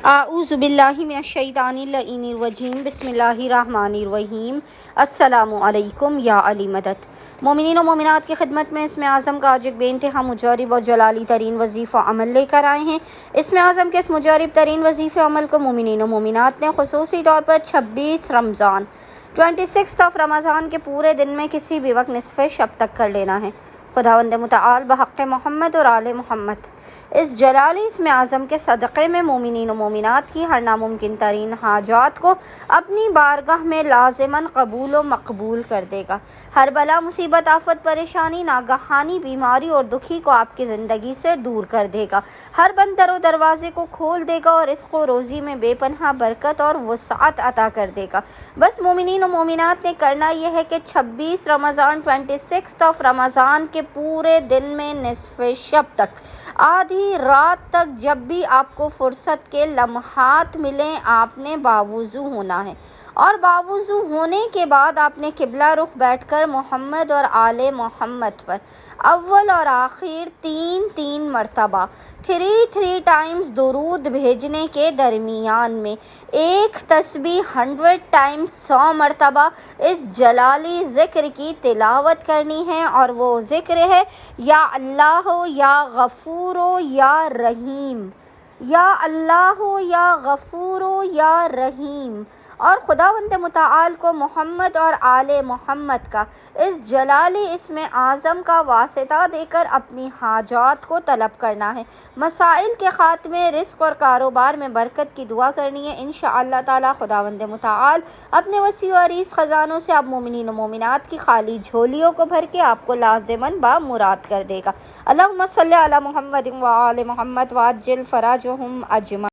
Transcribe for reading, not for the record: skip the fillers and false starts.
اعوذ باللہ من الشیطان الرجیم بسم اللہ الرحمن الرحیم۔ السلام علیکم یا علی مدد۔ مومنین و مومنات کی خدمت میں اسم اعظم کا آج ایک بے انتہا مجرب اور جلالی ترین وظیفہ عمل لے کر آئے ہیں۔ اسم اعظم کے اس مجرب ترین وظیفہ عمل کو مومنین و مومنات نے خصوصی طور پر 26 رمضان 26 رمضان کے پورے دن میں کسی بھی وقت نصف شب تک کر لینا ہے۔ خداوند متعال بحق محمد اور آل محمد اس جلالی اسم اعظم کے صدقے میں مومنین و مومنات کی ہر ناممکن ترین حاجات کو اپنی بارگاہ میں لازماً قبول و مقبول کر دے گا۔ ہر بلا مصیبت آفت پریشانی ناگہانی بیماری اور دکھی کو آپ کی زندگی سے دور کر دے گا۔ ہر بند در و دروازے کو کھول دے گا اور رزق و روزی میں بے پناہ برکت اور وسعت عطا کر دے گا۔ بس مومنین و مومنات نے کرنا یہ ہے کہ 26 رمضان 26 رمضان کے پورے دن میں نصف شب تک آدھی رات تک جب بھی آپ کو فرصت کے لمحات ملیں آپ نے باوضو ہونا ہے، اور باوضو ہونے کے بعد آپ نے قبلہ رخ بیٹھ کر محمد اور آل محمد پر اول اور آخر 3 مرتبہ 3 ٹائمز درود بھیجنے کے درمیان میں ایک تسبیح 100 ٹائمز 100 مرتبہ اس جلالی ذکر کی تلاوت کرنی ہے، اور وہ ذکر ہے یا اللہ یا غفور یا رحیم، یا اللہ یا غفور یا رحیم۔ اور خداوند متعال کو محمد اور آل محمد کا اس جلالی اسم اعظم کا واسطہ دے کر اپنی حاجات کو طلب کرنا ہے، مسائل کے خاتمے، رزق اور کاروبار میں برکت کی دعا کرنی ہے۔ انشاءاللہ تعالی خداوند متعال اپنے وسیع و عریض خزانوں سے آپ مومنین و مومنات کی خالی جھولیوں کو بھر کے آپ کو لازماً بامراد کر دے گا۔ اللہم صلی علی محمد و آل محمد وعجل فرجہم اجمعین۔